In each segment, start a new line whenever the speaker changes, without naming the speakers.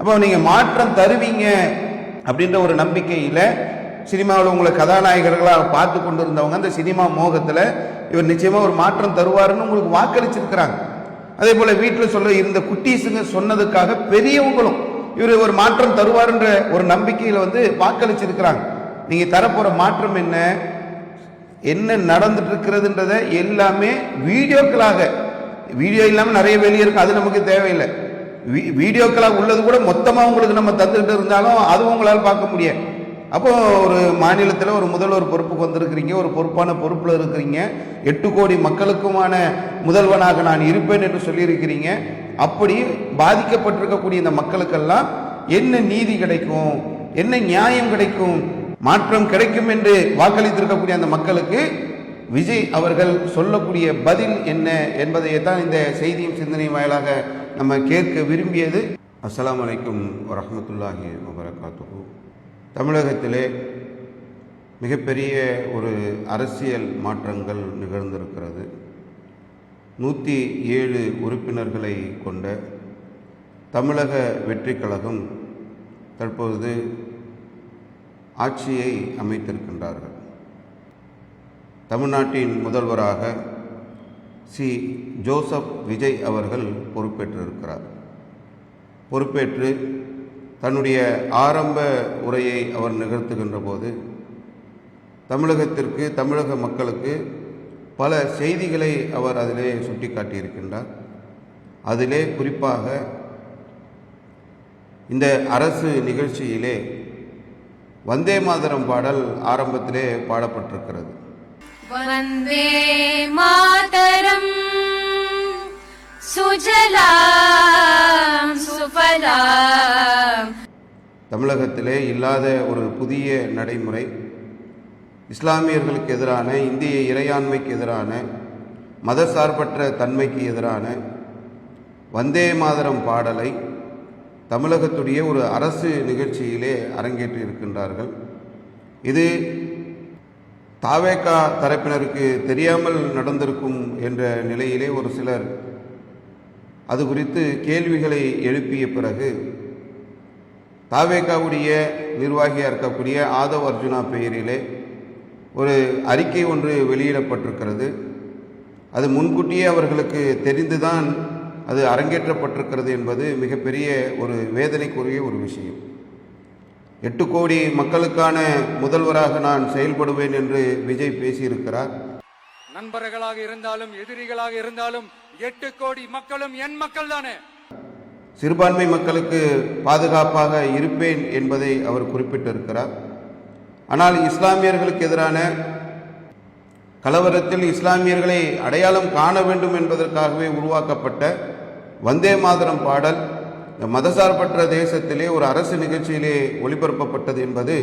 அப்போ நீங்கள் மாற்றம் தருவீங்க அப்படின்ற ஒரு நம்பிக்கையில் சினிமாவில் உங்களை கதாநாயகர்களாக பார்த்து கொண்டு இருந்தவங்க அந்த சினிமா மோகத்தில் இவர் நிச்சயமாக ஒரு மாற்றம் தருவாருன்னு உங்களுக்கு வாக்களிச்சிருக்கிறாங்க. அதே போல் வீட்டில் சொல்ல இருந்த குட்டீஸுங்க சொன்னதுக்காக பெரியவங்களும் இவர் ஒரு மாற்றம் தருவாருன்ற ஒரு நம்பிக்கையில் வாக்களிச்சிருக்கிறாங்க. நீங்கள் தரப்போகிற மாற்றம் என்ன நடந்துட்டு இருக்கிறதுன்றத எல்லாமே வீடியோக்களாக, வீடியோ இல்லாமல் நிறைய வெளியே இருக்கு, அது நமக்கு தேவையில்லை. வீடியோக்களாக உள்ளது கூட மொத்தமாக உங்களுக்கு நம்ம தந்துக்கிட்டு இருந்தாலும் அதுவும் உங்களால் பார்க்க முடியாது. அப்போ ஒரு மாநிலத்தில் ஒரு முதல்வர் பொறுப்புக்கு வந்திருக்கிறீங்க, ஒரு பொறுப்பான பொறுப்பில் இருக்கிறீங்க, 8 கோடி மக்களுக்குமான முதல்வனாக நான் இருப்பேன் என்று சொல்லியிருக்கிறீங்க. அப்படி பாதிக்கப்பட்டிருக்கக்கூடிய இந்த மக்களுக்கெல்லாம் என்ன நீதி கிடைக்கும், என்ன நியாயம் கிடைக்கும், மாற்றம் கிடைக்கும் என்று வாக்களித்திருக்கக்கூடிய அந்த மக்களுக்கு விஜய் அவர்கள் சொல்லக்கூடிய பதில் என்ன என்பதை தான் இந்த செய்தியும் சிந்தனையும் வாயிலாக நம்ம கேட்க விரும்பியது. அஸ்ஸலாமு அலைக்கும் வரஹ்மத்துல்லாஹி வபரகாத்துஹு. தமிழகத்திலே மிகப்பெரிய ஒரு அரசியல் மாற்றங்கள் நிகழ்ந்திருக்கிறது. 107 உறுப்பினர்களை கொண்ட தமிழக வெற்றி கழகம் தற்பொழுது ஆட்சியை அமைத்திருக்கின்றார்கள். தமிழ்நாட்டின் முதல்வராக சி ஜோசப் விஜய் அவர்கள் பொறுப்பேற்றிருக்கிறார். பொறுப்பேற்று தன்னுடைய ஆரம்ப உரையை அவர் நிகழ்த்துகின்ற போது தமிழகத்திற்கு, தமிழக மக்களுக்கு பல செய்திகளை அவர் அதிலே சுட்டிக்காட்டியிருக்கின்றார். அதிலே குறிப்பாக இந்த அரசு நிகழ்ச்சியிலே வந்தே மாதரம் பாடல் ஆரம்பத்திலே பாடப்பட்டிருக்கிறது.
வந்தே மாதரம் சுஜலாம் சுஃபலாம்.
தமிழகத்திலே இல்லாத ஒரு புதிய நடைமுறை, இஸ்லாமியர்களுக்கு எதிரான, இந்திய இறையாண்மைக்கு எதிரான, மதசார்பற்ற தன்மைக்கு எதிரான வந்தே மாதரம் பாடலை தமிழகத்துடைய ஒரு அரசு நிகழ்ச்சியிலே அரங்கேற்றி இருக்கின்றார்கள். இது தாவேகா தரப்பினருக்கு தெரியாமல் நடந்திருக்கும் என்ற நிலையிலே ஒரு சிலர் அது குறித்து கேள்விகளை எழுப்பிய பிறகு தாவேகாவுடைய நிர்வாகியாக இருக்கக்கூடிய ஆதவ் அர்ஜுனா பெயரிலே ஒரு அறிக்கை ஒன்று வெளியிடப்பட்டிருக்கிறது. அது முன்கூட்டியே அவர்களுக்கு தெரிந்துதான் அது அரங்கேற்றப்பட்டிருக்கிறது என்பது மிகப்பெரிய ஒரு வேதனைக்குரிய ஒரு விஷயம். 8 கோடி மக்களுக்கான முதல்வராக நான் செயல்படுவேன் என்று விஜய் பேசியிருக்கிறார்.
நண்பர்களாக இருந்தாலும் எதிரிகளாக இருந்தாலும் 8 கோடி மக்களும் என் மக்கள் தானே.
சிறுபான்மை மக்களுக்கு பாதுகாப்பாக இருப்பேன் என்பதை அவர் குறிப்பிட்டிருக்கிறார். ஆனால் இஸ்லாமியர்களுக்கு எதிரான கலவரத்தில் இஸ்லாமியர்களை அடையாளம் காண வேண்டும் என்பதற்காகவே உருவாக்கப்பட்ட வந்தே மாதரம் பாடல் மதசார்பற்ற தேசத்திலே ஒரு அரசு நிகழ்ச்சியிலே ஒளிபரப்பப்பட்டது என்பது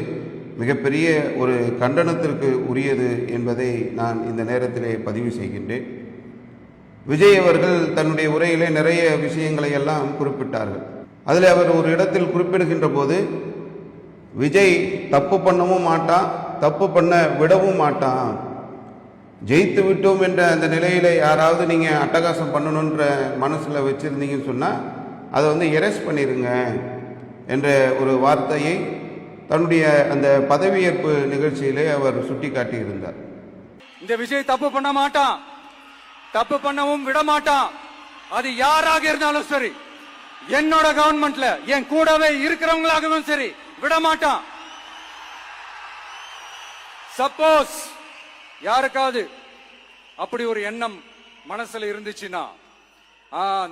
மிகப்பெரிய ஒரு கண்டனத்திற்கு உரியது என்பதை நான் இந்த நேரத்திலே பதிவு செய்கின்றேன். விஜய் அவர்கள் தன்னுடைய உரையிலே நிறைய விஷயங்களை எல்லாம் குறிப்பிட்டார்கள். அதில் அவர் ஒரு இடத்தில் குறிப்பிடுகின்ற போது விஜய் தப்பு பண்ணவும் மாட்டான், தப்பு பண்ண விடவும் மாட்டான், ஜெயித்து விட்டோம் என்ற அந்த நிலையில் யாராவது நீங்கள் அட்டகாசம் பண்ணணுன்ற மனசில் வச்சுருந்தீங்கன்னு சொன்னால் அதை எரேஸ் பண்ணிடுங்க என்ற ஒரு வார்த்தையை தன்னுடைய அந்த பதவியேற்பு நிகழ்ச்சியிலே அவர் சுட்டி காட்டியிருந்தார்.
இந்த விஜய் தப்பு பண்ண மாட்டான், தப்பு பண்ணவும் விட மாட்டான். அது யாராக இருந்தாலும் சரி, என்னோட கவர்மெண்ட்ல என் கூடவே இருக்கிறவங்களாகவும் சரி, விட மாட்டான். சப்போஸ் யாருக்காவது அப்படி ஒரு எண்ணம் மனசுல இருந்துச்சுன்னா,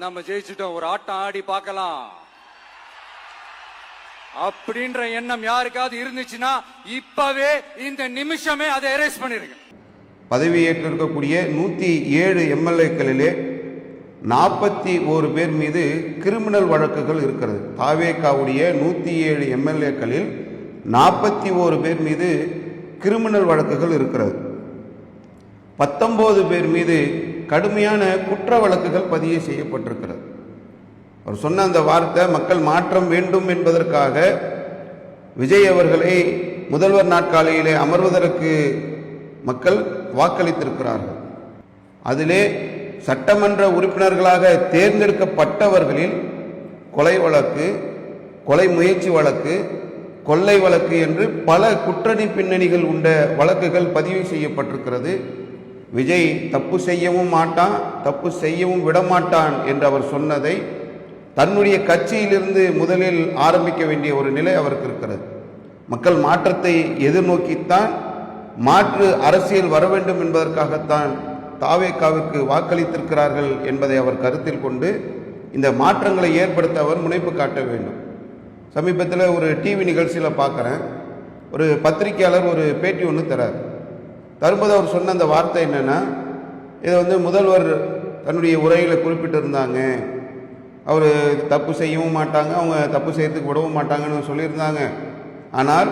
நம்ம ஜெயிச்சிட்டோம், ஒரு ஆட்டம் ஆடி பார்க்கலாம் அப்படின்ற எண்ணம் யாருக்காவது இருந்துச்சுன்னா இப்பவே இந்த நிமிஷமே அதை எரேஸ் பண்ணிருங்க.
பதவியேற்றிருக்கக்கூடிய 107 எம்எல்ஏக்களிலே 41 பேர் மீது கிரிமினல் வழக்குகள் இருக்கிறது. தாவேகாவுடைய 107 எம்எல்ஏக்களில் 41 பேர் மீது கிரிமினல் வழக்குகள் இருக்கிறது. 19 பேர் மீது கடுமையான குற்ற வழக்குகள் பதிவு செய்யப்பட்டிருக்கிறது. அவர் சொன்ன அந்த வார்த்தை, மக்கள் மாற்றம் வேண்டும் என்பதற்காக விஜய் அவர்களை முதல்வர் நாற்காலியிலே அமர்வதற்கு மக்கள் வாக்களித்திருக்கிறார்கள். அதிலே சட்டமன்ற உறுப்பினர்களாக தேர்ந்தெடுக்கப்பட்டவர்களில் கொலை வழக்கு, கொலை முயற்சி வழக்கு, கொள்ளை வழக்கு என்று பல குற்றணி பின்னணிகள் உண்ட வழக்குகள் பதிவு செய்யப்பட்டிருக்கிறது. விஜய் தப்பு செய்யவும் மாட்டான், தப்பு செய்யவும் விடமாட்டான் என்று அவர் சொன்னதை தன்னுடைய கட்சியிலிருந்து முதலில் ஆரம்பிக்க வேண்டிய ஒரு நிலை அவருக்கு இருக்கிறது. மக்கள் மாற்றத்தை எதிர்நோக்கித்தான் மாற்று அரசியல் வர வேண்டும் என்பதற்காகத்தான் தாவேகாவிற்கு வாக்களித்திருக்கிறார்கள் என்பதை அவர் கருத்தில் கொண்டு இந்த மாற்றங்களை ஏற்படுத்த அவர் முனைப்பு காட்ட வேண்டும். சமீபத்தில் ஒரு டிவி நிகழ்ச்சியில் பார்க்குறேன், ஒரு பத்திரிகையாளர் ஒரு பேட்டி ஒன்று தரும்போது அவர் சொன்ன அந்த வார்த்தை என்னென்னா, இதை முதல்வர் தன்னுடைய உரையில் குறிப்பிட்டிருந்தாங்க, அவர் தப்பு செய்யவும் மாட்டாங்க, அவங்க தப்பு செய்யறதுக்கு விடவும் மாட்டாங்கன்னு சொல்லியிருந்தாங்க. ஆனால்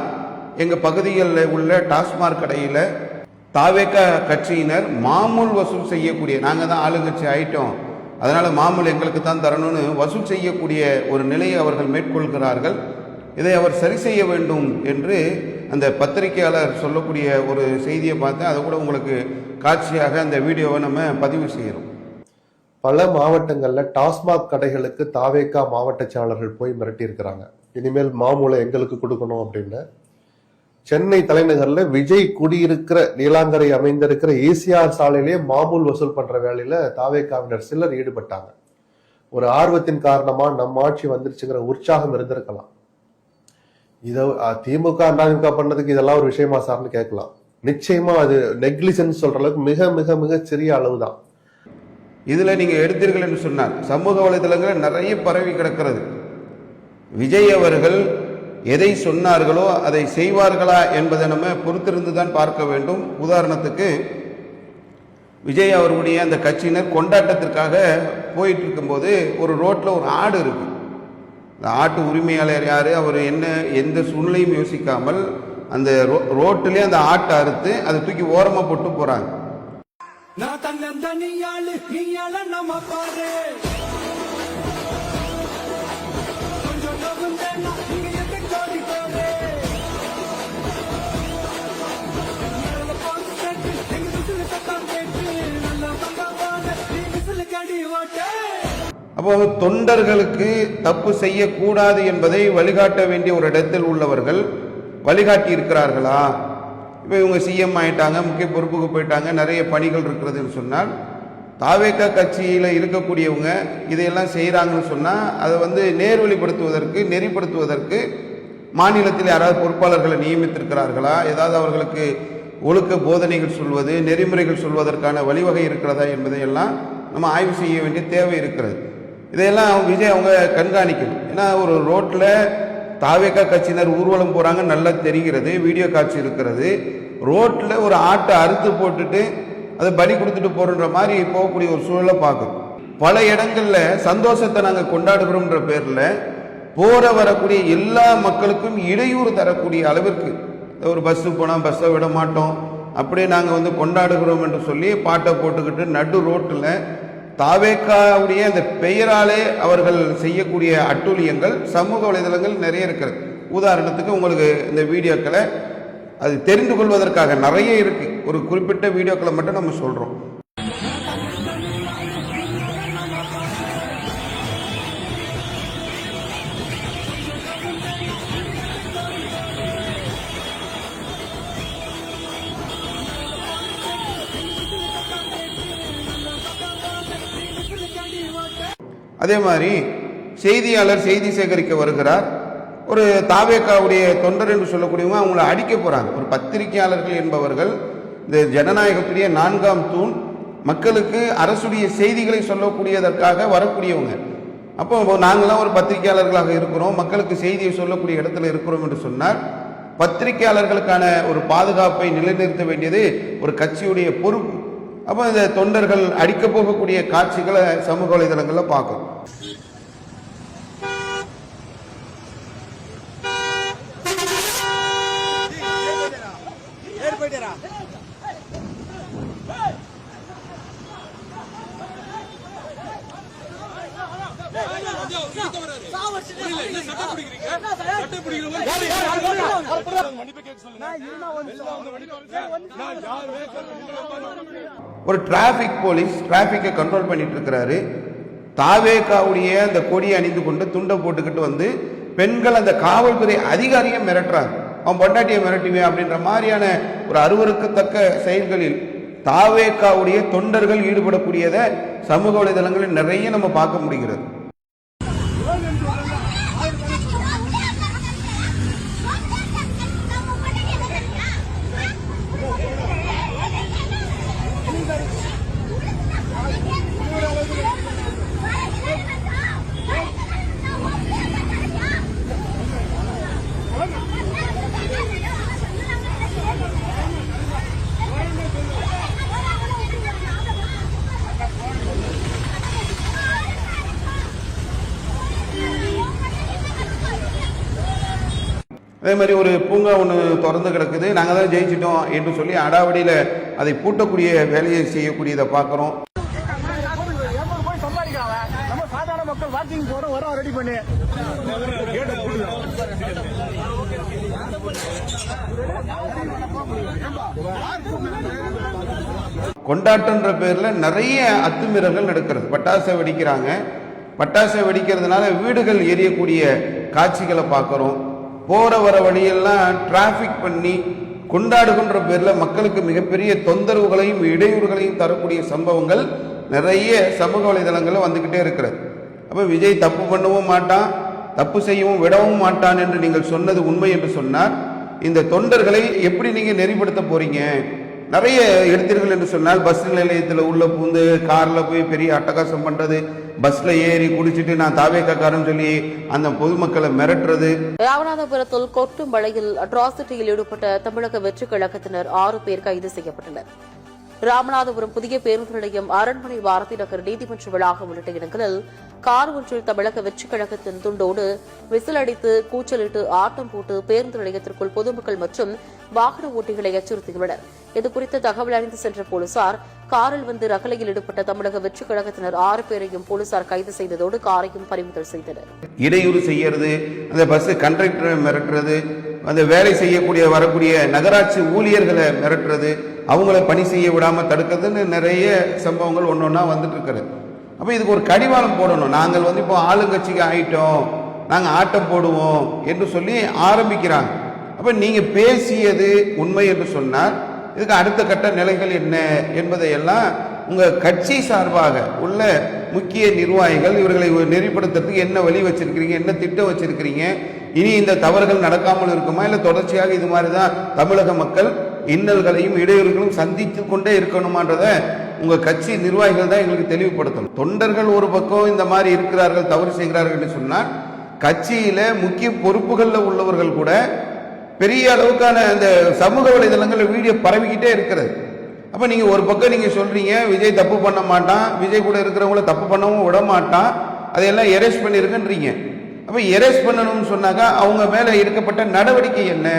எங்கள் பகுதிகளில் உள்ள டாஸ்மாக் கடையில் தாவேகா கட்சியினர் மாமூல் வசூல் செய்யக்கூடிய, நாங்கள் தான் ஆளுங்கட்சி ஆயிட்டோம், அதனால் மாமூல் எங்களுக்கு தான் தரணும்னு வசூல் செய்யக்கூடிய ஒரு நிலையை அவர்கள் மேற்கொள்கிறார்கள். இதை அவர் சரி செய்ய வேண்டும் என்று அந்த பத்திரிகையாளர் சொல்லக்கூடிய ஒரு செய்தியை பார்த்தேன். அதை கூட உங்களுக்கு காட்சியாக அந்த வீடியோவை நம்ம பதிவு செய்கிறோம்.
பல மாவட்டங்களில் டாஸ்மாக் கடைகளுக்கு தாவேகா மாவட்ட செயலாளர்கள் போய் மிரட்டியிருக்கிறாங்க, இனிமேல் மாமூலை எங்களுக்கு கொடுக்கணும் அப்படின்னு. சென்னை தலைநகரில் விஜய் குடியிருக்கிற நீலாங்கரை அமைந்திருக்கிற ஏசிஆர் சாலையிலேயே மாமூல் வசூல் பண்ற வேலையில தாவேகாவினர் சிலர் ஈடுபட்டாங்க. ஒரு ஆர்வத்தின் காரணமா நம்ம ஆட்சி வந்துருச்சுங்கிற உற்சாகம் இருந்திருக்கலாம். இதை திமுக அதிமுக பண்ணதுக்கு இதெல்லாம் ஒரு விஷயமா சார்னு கேட்கலாம். நிச்சயமா அது நெக்லிஜென்ஸ் சொல்ற அளவுக்கு மிக மிக மிக சிறிய அளவுதான்.
இதுல நீங்க எடுத்தீர்கள் என்று சொன்னார், சமூக வலைதளங்கள் நிறைய பரவி கிடக்கிறது. விஜய் அவர்கள் எதை சொன்னார்களோ அதை செய்வார்களா என்பதை நம்ம பொறுத்திருந்து தான் பார்க்க வேண்டும். உதாரணத்துக்கு விஜய் அவர்களுடைய அந்த கட்சியினர் கொண்டாட்டத்திற்காக போயிட்டு இருக்கும்போது ஒரு ரோட்ல ஒரு ஆடு இருக்கு. அந்த ஆட்டு உரிமையாளர் யாரு, அவர் என்ன எந்த சூழ்நிலையும் யோசிக்காமல் அந்த ரோட்டிலே அந்த ஆட்டை அறுத்து அதை தூக்கி ஓரமா போட்டு போறாங்க. அப்போ தொண்டர்களுக்கு தப்பு செய்யக்கூடாது என்பதை வழிகாட்ட வேண்டிய ஒரு இடத்தில் உள்ளவர்கள் வழிகாட்டி இருக்கிறார்களா? இப்போ இவங்க சிஎம் ஆயிட்டாங்க, முக்கிய பொறுப்புக்கு போயிட்டாங்க, நிறைய பணிகள் இருக்கிறதுன்னு சொன்னால் தாவேகா கட்சியில் இருக்கக்கூடியவங்க இதையெல்லாம் செய்கிறாங்கன்னு சொன்னால் அதை நேர்வழிப்படுத்துவதற்கு நெறிப்படுத்துவதற்கு மாநிலத்தில் யாராவது பொறுப்பாளர்களை நியமித்திருக்கிறார்களா? ஏதாவது அவர்களுக்கு ஒழுக்க போதனைகள் சொல்வது, நெறிமுறைகள் சொல்வதற்கான வழிவகை இருக்கிறதா என்பதையெல்லாம் நம்ம ஆய்வு செய்ய வேண்டிய தேவை இருக்கிறது. இதையெல்லாம் விஜய் அவங்க கண்காணிக்கணும். ஏன்னா ஒரு ரோட்டில் தாவேகா கட்சியினர் ஊர்வலம் போகிறாங்க, நல்லா தெரிகிறது, வீடியோ காட்சி இருக்கிறது. ரோட்டில் ஒரு ஆட்டை அறுத்து போட்டுட்டு அதை பலி கொடுத்துட்டு போகிற மாதிரி போகக்கூடிய ஒரு சூழலை பார்க்கணும். பல இடங்களில் சந்தோஷத்தை நாங்கள் கொண்டாடுகிறோம்ன்ற பேரில் போற வரக்கூடிய எல்லா மக்களுக்கும் இடையூறு தரக்கூடிய அளவிற்கு, ஒரு பஸ்ஸு போனால் பஸ்ஸை விட மாட்டோம், அப்படியே நாங்கள் கொண்டாடுகிறோம் என்று சொல்லி பாட்டை போட்டுக்கிட்டு நடு ரோட்டில் தாவேகாவுடைய அந்த பெயராலே அவர்கள் செய்யக்கூடிய அட்டூழியங்கள் சமூக வலைதளங்கள் நிறைய இருக்கிறது. உதாரணத்துக்கு உங்களுக்கு இந்த வீடியோக்களை அது தெரிந்து கொள்வதற்காக நிறைய இருக்கு, ஒரு குறிப்பிட்ட வீடியோக்களை மட்டும் நம்ம சொல்றோம். அதே மாதிரி செய்தியாளர் செய்தி சேகரிக்க வருகிறார், ஒரு தாவேகாவுடைய தொண்டர் என்று சொல்லக்கூடியவங்க அவங்கள அடிக்க போறாங்க. ஒரு பத்திரிகையாளர்கள் என்பவர்கள் இந்த ஜனநாயகத்துடைய 4ஆம் தூண், மக்களுக்கு அரசுடைய செய்திகளை சொல்லக்கூடியதற்காக வரக்கூடியவங்க. அப்போ நாங்களாம் ஒரு பத்திரிகையாளர்களாக இருக்கிறோம், மக்களுக்கு செய்தியை சொல்லக்கூடிய இடத்துல இருக்கிறோம் என்று சொன்னால் பத்திரிகையாளர்களுக்கான ஒரு பாதுகாப்பை நிலைநிறுத்த வேண்டியது ஒரு கட்சியுடைய பொறுப்பு. அப்போ இந்த தொண்டர்கள் அடிக்க போகக்கூடிய காட்சிகளை சமூக வலைதளங்களில் பார்க்கணும். ஒரு டிராபிக் போலீஸ் டிராபிக்கை கண்ட்ரோல் பண்ணிட்டு இருக்கிறாரு. தாவேகாவுடைய அந்த கொடியை அணிந்து கொண்டு துண்டை போட்டுக்கிட்டு பெண்கள் அந்த காவல்துறை அதிகாரியை மிரட்டுறாங்க, அவன் பொண்டாட்டியை மிரட்டுவேன் அப்படின்ற மாதிரியான ஒரு அருவருக்கத்தக்க செயல்களில் தாவேக்காவுடைய தொண்டர்கள் ஈடுபடக்கூடியதை சமூக வலைதளங்களில் நிறைய நம்ம பார்க்க முடிகிறது. அதே மாதிரி ஒரு பூங்கா ஒன்று திறந்து கிடக்குது, நாங்கள் தான் ஜெயிச்சிட்டோம் என்று சொல்லி அடாவடியில் அதை பூட்டக்கூடிய வேலையை செய்யக்கூடியதை பார்க்குறோம். கொண்டாட்டன்ற பேர்ல நிறைய அத்துமீறல்கள் நடக்கிறது. பட்டாசை வெடிக்கிறாங்க, பட்டாசை வெடிக்கிறதுனால வீடுகள் எரியக்கூடிய காட்சிகளை பார்க்குறோம். போற வர வழியெல்லாம் டிராபிக் பண்ணி கொண்டாடுகின்ற பேர்ல மக்களுக்கு மிகப்பெரிய தொந்தரவுகளையும் இடையூறுகளையும் தரக்கூடிய சம்பவங்கள் நிறைய சமூக வலைதளங்களில் வந்துகிட்டே இருக்கிறது. அப்ப விஜய் தப்பு பண்ணவும் மாட்டான், தப்பு செய்யவும் விடவும் மாட்டான் என்று நீங்கள் சொன்னது உண்மை என்று சொன்னார், இந்த தொண்டர்களை எப்படி நீங்க நெறிப்படுத்த போறீங்க? நிறைய எடுத்தீர்கள் என்று சொன்னால் பஸ் நிலையத்தில் உள்ள பூந்து கார்ல போய் பெரிய அட்டகாசம் பண்றது, பஸ்ல ஏறி குடிச்சிட்டு நான் தாவேக்காரன் சொல்லி அந்த பொதுமக்களை மிரட்டுறது.
ராமநாதபுரத்தில் கொட்டும் மழையில் அட்ராசிட்டியில் ஈடுபட்ட தமிழக வெற்றி கழகத்தினர் 6 பேர் கைது செய்யப்பட்டனர். ராமநாதபுரம் புதிய பேருந்து நிலையம், அரண்மனை, பாரதி நகர், நீதிமன்ற வளாகம் உள்ளிட்ட இடங்களில் கார் ஒன்றில் தமிழக வெற்றி கழகத்தின் துண்டோடு விசில் அடித்து கூச்சலிட்டு ஆட்டம் போட்டு பேருந்து நிலையத்திற்குள் பொதுமக்கள் மற்றும் வாகன ஓட்டிகளை அச்சுறுத்தியுள்ளனர். இதுகுறித்து தகவல் அறிந்து சென்ற போலீசார் காரில் வந்து ரகளையில் ஈடுபட்ட தமிழக வெற்றி கழகத்தினர் 6 பேரையும் போலீசார் கைது செய்ததோடு காரையும் பறிமுதல் செய்தனர்.
இடையூறு செய்யறது, அந்த பஸ் கண்டக்டரை மிரட்டுறது, அந்த வேலை செய்யக்கூடிய வரக்கூடிய நகராட்சி ஊழியர்களை மிரட்டுறது, அவங்கள பணி செய்ய விடாம தடுக்கிறதுன்னு நிறைய சம்பவங்கள் ஒன்னொன்னா வந்துட்டு இருக்கிறது. அப்ப இதுக்கு ஒரு கடிவாளம் போடணும். நாங்கள் வந்து இப்போ ஆளுங்கட்சிக்கு ஆயிட்டோம், நாங்க ஆட்டம் போடுவோம் என்று சொல்லி ஆரம்பிக்கிறாங்க. அப்ப நீங்க பேசியது உண்மை என்று சொன்னால் இதுக்கு அடுத்த கட்ட நிலைகள் என்ன என்பதையெல்லாம் உங்க கட்சி சார்பாக உள்ள முக்கிய நிர்வாகிகள் இவர்களை நெறிப்படுத்துறதுக்கு என்ன வழி வச்சிருக்கிறீங்க, என்ன திட்டம் வச்சிருக்கிறீங்க, இனி இந்த தவறுகள் நடக்காமல் இருக்குமா, இல்ல தொடர்ச்சியாக இது மாதிரிதான் தமிழக மக்கள் இன்னல்களையும் இடையூறுகளும் சந்தித்து கொண்டே இருக்கணுமான்றத உங்க கட்சி நிர்வாகிகள் தான் எங்களுக்கு தெளிவுபடுத்தணும். தொண்டர்கள் ஒரு பக்கம் இந்த மாதிரி இருக்கிறார்கள், தவறு செய்கிறார்கள் என்று சொன்னால் கட்சியில முக்கிய பொறுப்புகள்ல உள்ளவர்கள் கூட பெரிய அளவுக்கான இந்த சமூக வலைதளங்களில் வீடியோ பரவிக்கிட்டே இருக்கிறது. அப்ப நீங்க ஒரு பக்கம் நீங்க சொல்றீங்க விஜய் தப்பு பண்ண மாட்டான், விஜய் கூட இருக்கிறவங்கள தப்பு பண்ணவும் விட மாட்டான், அதையெல்லாம் எரேஸ் பண்ணிருக்குன்றீங்க. அப்ப எரேஸ் பண்ணணும்னு சொன்னாக்கா அவங்க மேல எடுக்கப்பட்ட நடவடிக்கை என்ன?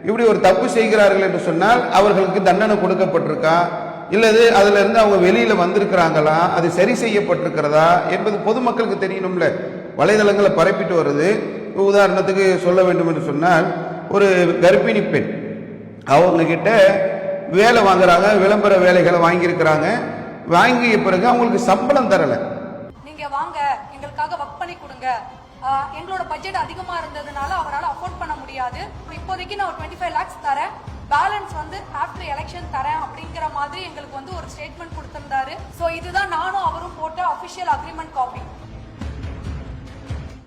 இப்படி ஒரு தப்பு செய்கிறார்கள் என்று சொன்னால் அவர்களுக்கு தண்டனை கொடுக்கப்பட்டிருக்கா, இல்லது அதுல இருந்து அவங்க வெளியில வந்திருக்கிறாங்களா, அது சரி செய்யப்பட்டிருக்கிறதா என்பது பொதுமக்களுக்கு தெரியணும்ல. வலைதளங்களை பரப்பிட்டு வருது. உதாரணத்துக்கு சொல்ல வேண்டும் என்று சொன்னால், ஒரு கர்ப்பிணி பெண் அவங்க கிட்ட வேலை வாங்குறாங்க, விளம்பர வேலைகளை வாங்கியிருக்கிறாங்க. வாங்கிய பிறகு அவங்களுக்கு சம்பளம் தரல.
நீங்க வாங்க எங்களுக்காக ஒர்க் பண்ணி கொடுங்க, எங்களோட பட்ஜெட் அதிகமா இருந்ததுனால அவரால் அஃபோர்ட் பண்ண முடியாது, இப்போதைக்கு நான் ஒரு 25 lakhs தரேன், பேலன்ஸ் வந்து ஆஃப்டர் எலெக்ஷன் தரேன் அப்படிங்கிற மாதிரி எங்களுக்கு வந்து ஒரு ஸ்டேட்மெண்ட் கொடுத்திருந்தாரு. சோ இதுதான் நானும் அவரும் போட்ட அபிஷியல் அக்ரிமெண்ட் காப்பி.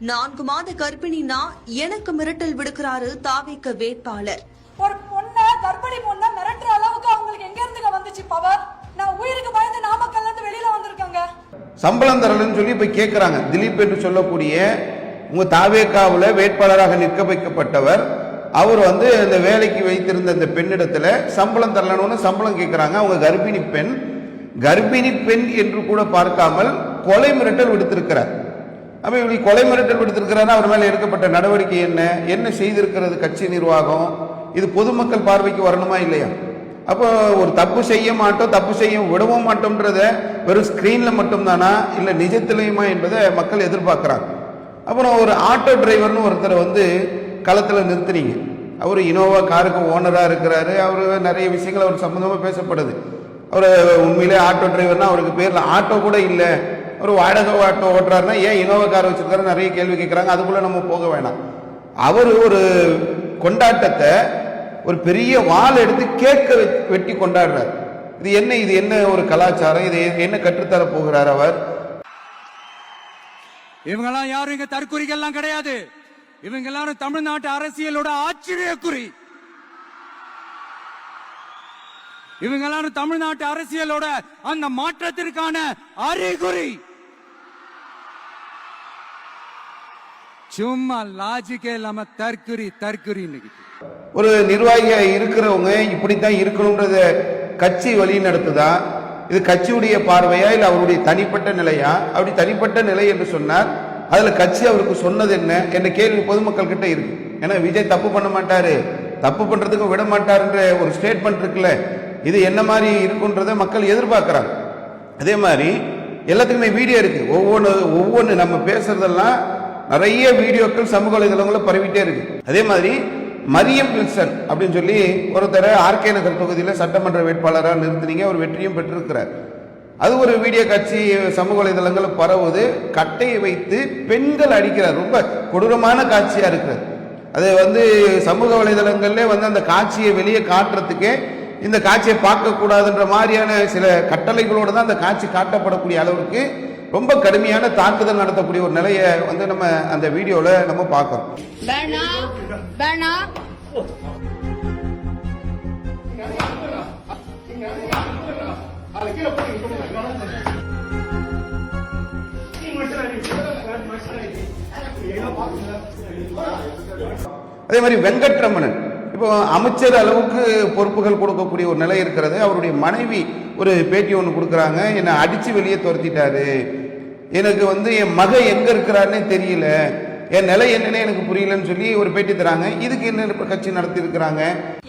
4 மாத கர்ப்பிணினா எனக்கு மிரட்டல் விடுக்கிறாரு தாவேக்க வேட்பாளர்.
ஒரு பொண்ணை, கர்ப்பிணி பொண்ணை மிரட்டுற அளவுக்கு அவங்களுக்கு எங்க இருந்து வந்துச்சு பவர்? நான் உயிருக்கு பயந்து நாமக்கல்ல இருந்து வெளியில வந்திருக்கேங்க.
சம்பளம் தரலன்னு சொல்லி போய் கேட்கிறாங்க. திலீப் என்று சொல்லக்கூடிய உங்க தாவேக்காவுல வேட்பாளராக நிற்க வைக்கப்பட்டவர், அவர் வந்து அந்த வேலைக்கு வைத்திருந்த அந்த பெண்ணிடத்துல சம்பளம் தரலன்னு சம்பளம் கேட்கிறாங்க. அவங்க கர்ப்பிணி பெண், கர்ப்பிணி பெண் என்று கூட பார்க்காமல் கொலை மிரட்டல் விடுத்திருக்கிறார். அப்ப இப்படி கொலை மிரட்டல் விடுத்திருக்கிறார், அவர் மேல எடுக்கப்பட்ட நடவடிக்கை என்ன, என்ன செய்திருக்கிறது கட்சி நிர்வாகம்? இது பொதுமக்கள் பார்வைக்கு வரணுமா இல்லையா? அப்போ ஒரு தப்பு செய்ய மாட்டோம், தப்பு செய்ய விடவும் மாட்டோம்ன்றத வெறும் ஸ்கிரீன்ல மட்டும் தானா இல்ல நிஜத்திலையுமா என்பதை மக்கள் எதிர்பார்க்கிறாங்க. அப்புறம் ஒரு ஆட்டோ டிரைவர்னு ஒருத்தரை வந்து களத்துல நிறுத்துறீங்க. அவர் இனோவா காருக்கு ஓனரா இருக்கிறாரு, அவரு நிறைய விஷயங்கள் அவர் சம்பந்தமா பேசப்படுது. அவர் உண்மையிலே ஆட்டோ டிரைவர்னா அவருக்கு பேர்ல ஆட்டோ கூட இல்லை, ஒரு வாடகை ஆட்டோ ஓட்டுறாருன்னா ஏன் இனோவா கார் வச்சிருக்காரு நிறைய கேள்வி கேட்குறாங்க. அதுக்குள்ள நம்ம போக வேணாம். அவர் ஒரு கொண்டாட்டத்தை ஒரு பெரிய வாள் எடுத்து கேட்க வெட்டி கொண்டாடுறார். இது என்ன ஒரு கலாச்சாரம்? இது என்ன கற்றுத்தர போகிறார் அவர்?
இவங்கெல்லாம் யாரும் இங்க தற்குறிகள்லாம் கிடையாது. இவங்க எல்லாரும் தமிழ்நாட்டு அரசியலோட ஆச்சரியக்குறி. இவங்க எல்லாரும் தமிழ்நாட்டு அரசியலோட அந்த மாற்றத்திற்கான அறிகுறி. சும்மா லாஜிக்கே இல்லாம தற்குறி.
ஒரு நிர்வாகியா இருக்கிறவங்க இப்படித்தான் இருக்கணும்ன்றத கட்சி வழி நடத்துதா? இது கட்சியுடைய பார்வையா இல்ல அவருடைய தனிப்பட்ட நிலையா? அப்படி தனிப்பட்ட நிலை என்று சொன்னார், அதுல கட்சி அவருக்கு சொன்னது என்ன என்ற கேள்வி பொதுமக்கள் கிட்ட இருக்கு. ஏன்னா விஜய் தப்பு பண்ண மாட்டாரு, தப்பு பண்றதுக்கு விட மாட்டாருன்ற ஒரு ஸ்டேட்மெண்ட் இருக்குல்ல, இது என்ன மாதிரி இருக்குன்றத மக்கள் எதிர்பார்க்கிறாங்க. அதே மாதிரி எல்லாத்துக்குமே வீடியோ இருக்கு. ஒவ்வொன்று நம்ம பேசுறதெல்லாம் நிறைய வீடியோக்கள் சமூக வலைதளங்களில் பரவிட்டே இருக்கு. அதே மாதிரி மரியம் வில்சன் அப்படின்னு சொல்லி ஒருத்தர் ஆர்கே நகர் தொகுதியில் சட்டமன்ற வேட்பாளராக நிறுத்தினீங்க, ஒரு வெற்றியும் பெற்றிருக்கிறார். அது ஒரு வீடியோ காட்சி சமூக வலைதளங்களில் பரவுது. கட்டையை வைத்து பெண்கள் அடிக்கிறார். ரொம்ப கொடூரமான காட்சியா இருக்கிறது. அது சமூக வலைதளங்கள்ல அந்த காட்சியை வெளியே காட்டுறதுக்கே இந்த காட்சியை பார்க்க கூடாதுன்ற மாதிரியான சில கட்டளைகளோடு தான் அந்த காட்சி காட்டப்படக்கூடிய அளவுக்கு ரொம்ப கடுமையான தாக்குதல் நடத்தக்கூடிய ஒரு நிலையை நம்ம அந்த வீடியோல நம்ம பார்க்கிறோம். அதே மாதிரி வெங்கட்ரமணன் இப்போ அமைச்சர் அளவுக்கு பொறுப்புகள் கொடுக்கக்கூடிய ஒரு நிலை இருக்கிறது. அவருடைய மனைவி ஒரு பேட்டி ஒன்று கொடுக்குறாங்க, என்னை அடிச்சு வெளியே துரத்திட்டாரு, எனக்கு என் மக எங்க இருக்கிறாருன்னே தெரியல, என் நிலை என்னன்னு எனக்கு புரியலன்னு சொல்லி ஒரு பேட்டி தராங்க. இதுக்கு என்ன கட்சி நடத்தி இருக்கிறாங்க?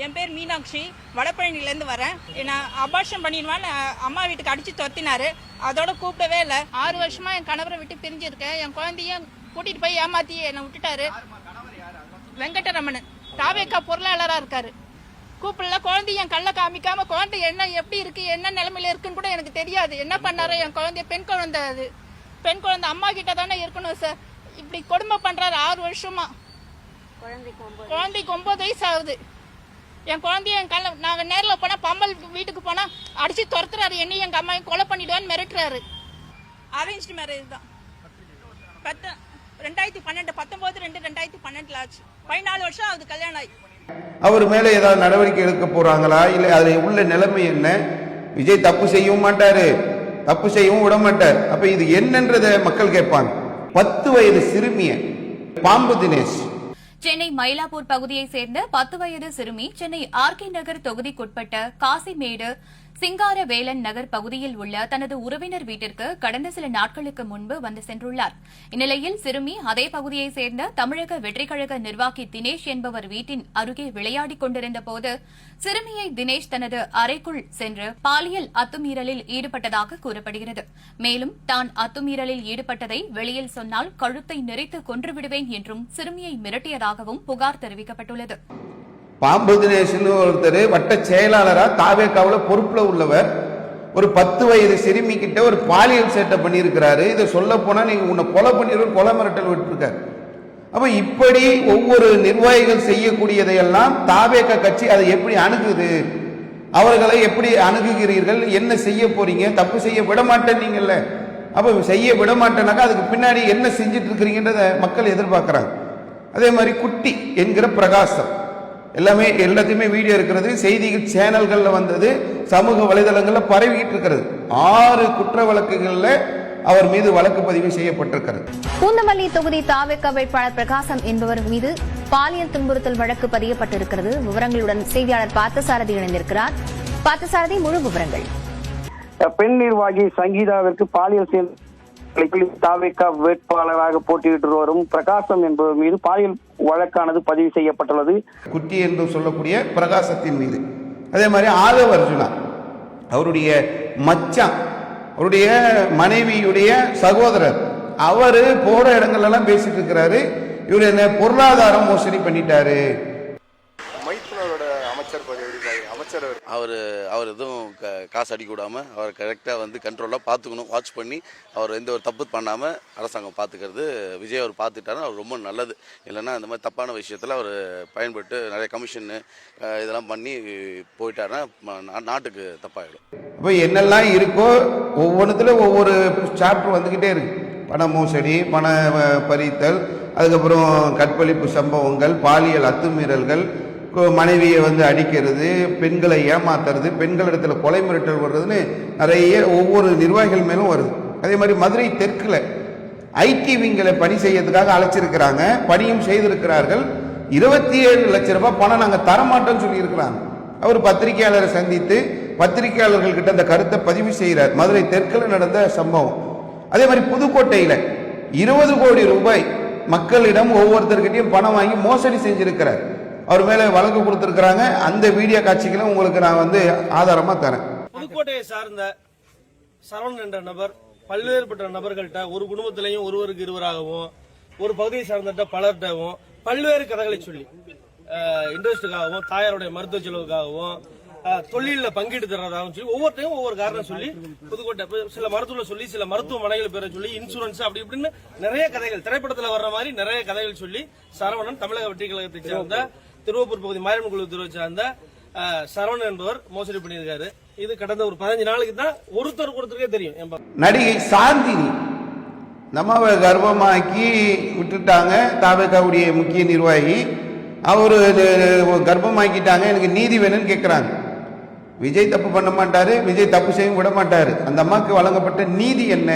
என் பேர் மீனாட்சி, வடபழனிலேருந்து வரேன். நான் அபார்ஷன் பண்ணிடுவான் அம்மா வீட்டுக்கு அடிச்சு துரத்தினாரு. அதோட கூப்பிடவே இல்லை. 6 வருஷமா என் கணவரை விட்டு பிரிஞ்சிருக்கேன். என் குழந்தையும் கூட்டிட்டு போய் ஏமாத்தி என்னை விட்டுட்டாரு. வெங்கடரமணன் தாவேக்கா பொருளாளராக இருக்காரு. கூப்பிடல, குழந்தைய என் கல்ல காமிக்காம குழந்தை என்ன எப்படி இருக்கு என்ன நிலைமையில இருக்குன்னு கூட எனக்கு தெரியாது. என்ன பண்ணாரோ என் குழந்தைய, பெண் குழந்தை, அது பெண் குழந்தை அம்மா கிட்ட தானே இருக்கணும் சார். இப்படி கொடுமை பண்றாரு 6 வருஷமா. குழந்தைக்கு 9 வயசு ஆகுது. என் குழந்தைய என் கல்ல, நாங்க நேரில் போனா பம்பல் வீட்டுக்கு போனா அடிச்சு துரத்துறாரு. என்னையும் எங்க அம்மாவையும் கொலை பண்ணிடுவான்னு மிரட்டுறாரு. அரேஞ்ச்டு மேரேஜ் தான். 2012 19/2/2012 ஆச்சு. 14 வருஷம் ஆகுது கல்யாணம் ஆகி.
அவர் மேல ஏதாவது நடவடிக்கை எடுக்க போறாங்களா? இல்ல அதுல உள்ள நிலைமை என்ன? விஜய் தப்பு செய்யவும் மாட்டாரு, தப்பு செய்யவும் விட மாட்டார். அப்ப இது என்னன்றத மக்கள் கேட்பாங்க. 10 வயது சிறுமிய பாம்பு தினேஷ்
சென்னை மயிலாப்பூர் பகுதியை சேர்ந்த 10 வயது சிறுமி சென்னை ஆர்கே நகர் தொகுதிக்குட்பட்ட காசிமேடு சிங்காரவேலன் நகர் பகுதியில் உள்ள தனது உறவினர் வீட்டிற்கு கடந்த சில நாட்களுக்கு முன்பு வந்து சென்றுள்ளார். இந்நிலையில் சிறுமி அதே பகுதியை சேர்ந்த தமிழக வெற்றிக்கழக நிர்வாகி தினேஷ் என்பவர் வீட்டின் அருகே விளையாடிக் கொண்டிருந்த போது சிறுமியை தினேஷ் தனது அறைக்குள் சென்று பாலியல் அத்துமீறலில் ஈடுபட்டதாக கூறப்படுகிறது. மேலும் தான் அத்துமீறலில் ஈடுபட்டதை வெளியில் சொன்னால் கழுத்தை நெரித்து கொன்றுவிடுவேன் என்றும் சிறுமியை மிரட்டியதாகவும் புகார் தெரிவிக்கப்பட்டுள்ளது.
பாம்பு தினேஷ் ஒருத்தர் வட்ட செயலாளரா தாவேக்காவுல பொறுப்புல உள்ளவர் ஒரு 10 வயது சிறுமி கிட்ட ஒரு பாலியல் சேட்டை பண்ணியிருக்கிறாரு. இதை சொல்ல போனா நீங்க உன்னை கொலை பண்ணிடுவோம், கொலை மிரட்டல் விட்டுருக்காரு. அப்ப இப்படி ஒவ்வொரு நிர்வாகிகள் செய்யக்கூடியதையெல்லாம் தாவேக்கா கட்சி அதை எப்படி அணுகுது? அவர்களை எப்படி அணுகுகிறீர்கள்? என்ன செய்ய போறீங்க? தப்பு செய்ய விட மாட்டேன்னீங்கல்ல, அப்ப செய்ய விட மாட்டேனாக்கா அதுக்கு பின்னாடி என்ன செஞ்சிட்டு இருக்கிறீங்கன்றத மக்கள் எதிர்பார்க்கிறாங்க. அதே மாதிரி குட்டி என்கிற பிரகாசம் எல்லாத்தையுமே வீடியோ இருக்கிறது, செய்திகள் சேனல்கள்ல வந்தது, சமூக வலைதளங்கள்ல பரவிட்டு இருக்கிறது. 6 குற்ற வழக்குகள்ல அவர் மீது வழக்கு பதிவு செய்யப்பட்டிருக்கிறது.
பூந்தமல்லி தொகுதி தாவேக்கா வேட்பாளர் பிரகாசம் என்பவர் மீது பாலியல் துன்புறுத்தல் வழக்கு பதியப்பட்டிருக்கிறது. விவரங்களுடன் செய்தியாளர் பார்த்தசாரதி இணைந்திருக்கிறார். பார்த்தசாரதி, முழு விவரங்கள்.
பெண் நிர்வாகி சங்கீதாவிற்கு பாலியல் தாவேக்கா வேட்பாளராக போட்டியிட்டு வரும் பிரகாசம் என்பவர் மீது பாலியல் வழக்கானது பதிவு செய்யப்பட்டுள்ளது.
குட்டி என்று சொல்லக்கூடிய பிரகாசத்தின் மீது. அதே மாதிரி ஆதவ அர்ஜுனா அவருடைய மச்சான், அவருடைய மனைவியுடைய சகோதரர், அவரு போற இடங்கள் எல்லாம் பேசிட்டு இருக்கிறாரு, இவர் என்ன பொருளாதாரம் மோசடி பண்ணிட்டாரு.
மைத்துனரோட அமைச்சர் பதவி
அமைச்சர்
அவர் எதுவும் காசு அடிக்க விடாமல் அவர் கரெக்டாக வந்து கண்ட்ரோலாக பார்த்துக்கணும், வாட்ச் பண்ணி அவர் எந்த ஒரு தப்பு பண்ணாமல் அரசாங்கம் பார்த்துக்கிறது. விஜய் அவர் பார்த்துட்டாருன்னா அவர் ரொம்ப நல்லது. இல்லைன்னா இந்த மாதிரி தப்பான விஷயத்தில் அவர் பயன்பட்டு நிறைய கமிஷனு இதெல்லாம் பண்ணி போயிட்டாருன்னா நாட்டுக்கு தப்பாகிடும்.
இப்போ என்னெல்லாம் இருக்கோ ஒவ்வொன்றுத்துல ஒவ்வொரு சாப்டர் வந்துக்கிட்டே இருக்கு. பண மோசடி, பண பறித்தல், அதுக்கப்புறம் கற்பழிப்பு சம்பவங்கள், பாலியல் அத்துமீறல்கள், மனைவியை வந்து அடிக்கிறது, பெண்களை ஏமாத்துறது, பெண்களிடத்துல கொலை மிரட்டல் வர்றதுன்னு நிறைய ஒவ்வொரு நிர்வாகிகள் மேலும் வருது. அதே மாதிரி மதுரை தெற்குல ஐடி விங்களை பணி செய்யறதுக்காக அழைச்சிருக்கிறாங்க, பணியும் செய்திருக்கிறார்கள். 27 லட்சம் ரூபாய் பணம் நாங்கள் தரமாட்டோம்னு சொல்லி இருக்கிறாங்க. அவர் பத்திரிகையாளரை சந்தித்து பத்திரிகையாளர்கள் கிட்ட அந்த கருத்தை பதிவு செய்கிறார். மதுரை தெற்குல நடந்த சம்பவம். அதே மாதிரி புதுக்கோட்டையில 20 கோடி ரூபாய் மக்களிடம் ஒவ்வொருத்தர்கிட்டையும் பணம் வாங்கி மோசடி செஞ்சிருக்கிறார். அவர் மேல வழக்கு கொடுத்திருக்கிறாங்க. அந்த வீடியோ காட்சிகளும் உங்களுக்கு நான் வந்து ஆதாரமா தரேன்.
புதுக்கோட்டையை சார்ந்த சரவணன் என்ற நபர் பல்வேறுபட்ட நபர்கள்ட்ட ஒரு குடும்பத்திலையும் ஒருவருக்கு இருவராகவும் ஒரு பகுதியை சார்ந்த பலர்கிட்டவும் பல்வேறு கதைகளை சொல்லி இன்ட்ரெஸ்டுக்காகவும் தாயாருடைய மருத்துவ செலவுக்காகவும் தொழில பங்கீடு தர்றதாகவும் சொல்லி ஒவ்வொருத்தையும் ஒவ்வொரு காரணம் சொல்லி புதுக்கோட்டை சில மருத்துவ சொல்லி சில மருத்துவமனைகள் பேரை சொல்லி இன்சூரன்ஸ் அப்படி இப்படின்னு நிறைய கதைகள் திரைப்படத்தில் வர்ற மாதிரி நிறைய கதைகள் சொல்லி சரவணன் தமிழக வெற்றி கழகத்தை சேர்ந்த திருவப்பூர் பகுதி மாரியம்மன் குழு தெருவை சார்ந்த சரவணன் என்பவர் மோசடி பண்ணியிருக்காரு. இது கடந்த ஒரு 15 நாளுக்கு தான் ஒருத்தருக்கே தெரியும்.
நடிகை சாந்தினி நம்மாவை கர்ப்பமாக்கி விட்டுட்டாங்க. தாவேகாவுடைய முக்கிய நிர்வாகி அவரு கர்ப்பமாக்கிட்டாங்க, எனக்கு நீதி வேணும்னு கேட்கிறாங்க. விஜய் தப்பு பண்ண மாட்டாரு, விஜய் தப்பு செய்ய விட மாட்டாரு. அந்த அம்மாவுக்கு வழங்கப்பட்ட நீதி என்ன?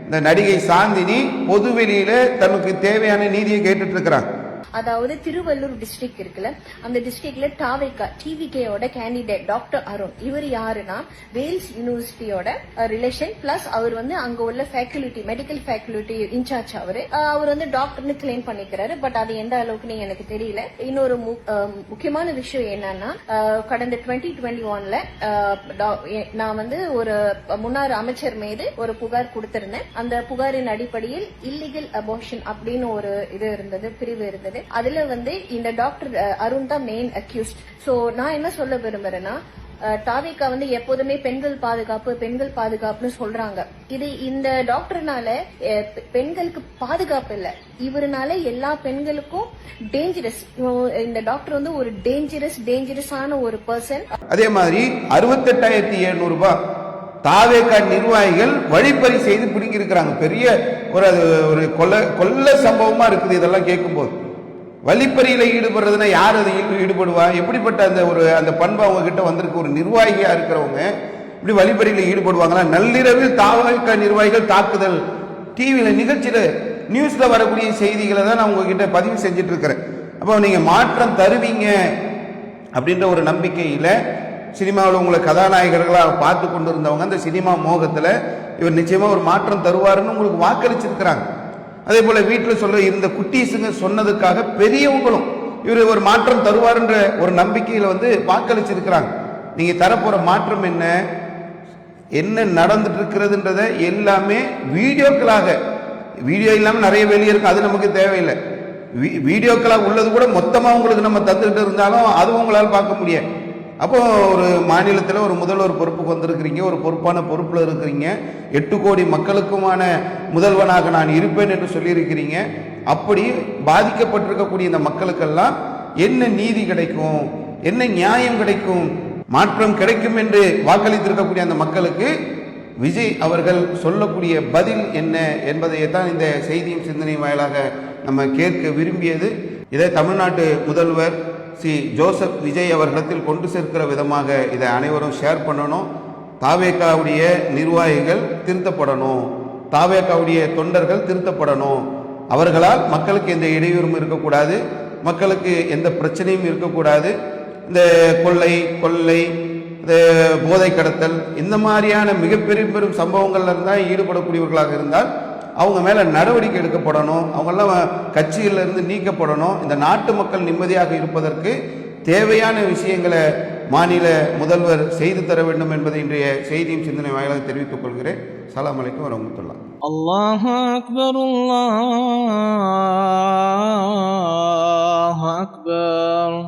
இந்த நடிகை சாந்தினி பொதுவெளியில தனக்கு தேவையான நீதியை கேட்டுட்டு இருக்கிறாங்க.
அதாவது திருவள்ளூர் டிஸ்ட்ரிக்ட் இருக்குல்ல, அந்த டிஸ்ட்ரிக்ட்ல டாவேகா டிவிகேயோட கேண்டிடேட் டாக்டர் அருண், இவர் யாருன்னா வேல்ஸ் யூனிவர்சிட்டியோட ரிலேஷன் பிளஸ் அவர் வந்து அங்க உள்ள ஃபேக்கல்டி மெடிக்கல் ஃபேக்கல்டி இன்சார்ஜ். அவர் வந்து டாக்டர்னு கிளைம் பண்ணிக்கிறாரு. பட் அது எந்த அளவுக்குன்னு எனக்கு தெரியல. இன்னொரு முக்கியமான விஷயம் என்னன்னா, கடந்த 2021ல நான் வந்து ஒரு முன்னாள் அமைச்சர் மீது ஒரு புகார் கொடுத்திருந்தேன். அந்த புகாரின் அடிப்படையில் இல்லீகல் அபார்ஷன் அப்படின்னு ஒரு இது இருந்தது, பிரிவு இருந்தது. அதுல வந்து இந்த டாக்டர் அருண் தான் மெயின் அக்யூஸ்ட். சோ நான் என்ன சொல்ல விரும்புறேன்னா, தாவேகா வந்து எப்போதுமே பெண்கள் பாதுகாப்புன்னு சொல்றாங்க. இது இந்த டாக்டர்னால பெண்களுக்கு பாதுகாப்பு இல்ல, இவருனால எல்லா பெண்களுக்கும் டேஞ்சரஸ். இந்த டாக்டர் வந்து ஒரு டேஞ்சரஸான ஒரு பர்சன்.
அதே மாதிரி 68,700 ரூபாய் தாவேகா நிர்வாகிகள் வழிப்பறி செய்து பிடிங்கி இருக்கிறாங்க. பெரிய ஒரு கொள்ள சம்பவமா இருக்குது. இதெல்லாம் கேட்கும் போது வழிப்பறியில ஈடுபடுறதுன்னா யார் அதை ஈடுபடுவா? எப்படிப்பட்ட அந்த பண்பு அவங்க கிட்ட வந்திருக்கு? ஒரு நிர்வாகியா இருக்கிறவங்க இப்படி வழிப்பறியில ஈடுபடுவாங்களா? நள்ளிரவில் தாவேகா நிர்வாகிகள் தாக்குதல். டிவியில நிகழ்ச்சியில நியூஸ்ல வரக்கூடிய செய்திகளை தான் நான் உங்ககிட்ட பதிவு செஞ்சுட்டு இருக்கிறேன். அப்போ நீங்க மாற்றம் தருவீங்க அப்படின்ற ஒரு நம்பிக்கையில சினிமாவில் உங்களை கதாநாயகர்களாக பார்த்து கொண்டு இருந்தவங்க அந்த சினிமா மோகத்தில் இவர் நிச்சயமா ஒரு மாற்றம் தருவாருன்னு உங்களுக்கு வாக்களிச்சிருக்கிறாங்க. அதே போல வீட்டில் சொல்ல இருந்த குட்டீஸுங்க சொன்னதுக்காக பெரியவங்களும் இவர் ஒரு மாற்றம் தருவாருன்ற ஒரு நம்பிக்கையில வந்து வாக்களிச்சிருக்கிறாங்க. நீங்க தரப்போற மாற்றம் என்ன நடந்துட்டு இருக்கிறதுன்றத எல்லாமே வீடியோக்களாக, வீடியோ இல்லாமல் நிறைய வெளியே இருக்கு, அது நமக்கு தேவையில்லை. வீடியோக்களாக உள்ளது கூட மொத்தமாக உங்களுக்கு நம்ம தந்துகிட்டு இருந்தாலும் அது உங்களால் பார்க்க முடியாது. அப்போ ஒரு மாநிலத்தில் ஒரு முதல்வர் பொறுப்புக்கு வந்திருக்கிறீங்க, ஒரு பொறுப்பான பொறுப்பில் இருக்கிறீங்க, 8 கோடி மக்களுக்குமான முதல்வனாக நான் இருப்பேன் என்று சொல்லியிருக்கிறீங்க. அப்படி பாதிக்கப்பட்டிருக்கக்கூடிய இந்த மக்களுக்கெல்லாம் என்ன நீதி கிடைக்கும், என்ன நியாயம் கிடைக்கும், மாற்றம் கிடைக்கும் என்று வாக்களித்திருக்கக்கூடிய அந்த மக்களுக்கு விஜய் அவர்கள் சொல்லக்கூடிய பதில் என்ன என்பதையே தான் இந்த செய்தியும் சிந்தனை வாயிலாக நம்ம கேட்க விரும்பியது. இதை தமிழ்நாட்டு முதல்வர் ஸ்ரீ ஜோசப் விஜய் அவர்களிடத்தில் கொண்டு சேர்க்கிற விதமாக இதை அனைவரும் ஷேர் பண்ணணும். தாவேகாவுடைய நிர்வாகிகள் திருத்தப்படணும், தாவேகாவுடைய தொண்டர்கள் திருத்தப்படணும். அவர்களால் மக்களுக்கு எந்த இடையூறும் இருக்கக்கூடாது, மக்களுக்கு எந்த பிரச்சனையும் இருக்கக்கூடாது. இந்த கொள்ளை, இந்த போதை கடத்தல், இந்த மாதிரியான மிகப்பெரும் சம்பவங்கள்ல இருந்தால் ஈடுபடக்கூடியவர்களாக இருந்தால் அவங்க மேல நடவடிக்கை எடுக்கப்படணும். அவங்கெல்லாம் கட்சியிலிருந்து நீக்கப்படணும். இந்த நாட்டு மக்கள் நிம்மதியாக இருப்பதற்கு தேவையான விஷயங்களை மாநில முதல்வர் செய்து தர வேண்டும் என்பதை இன்றைய செய்தியும் சிந்தனை வாயிலாக தெரிவித்துக் கொள்கிறேன். அஸ்ஸலாமு அலைக்கும் வரஹ்மத்துல்லாஹ்.
அல்லாஹு அக்பர், அல்லாஹு அக்பர்.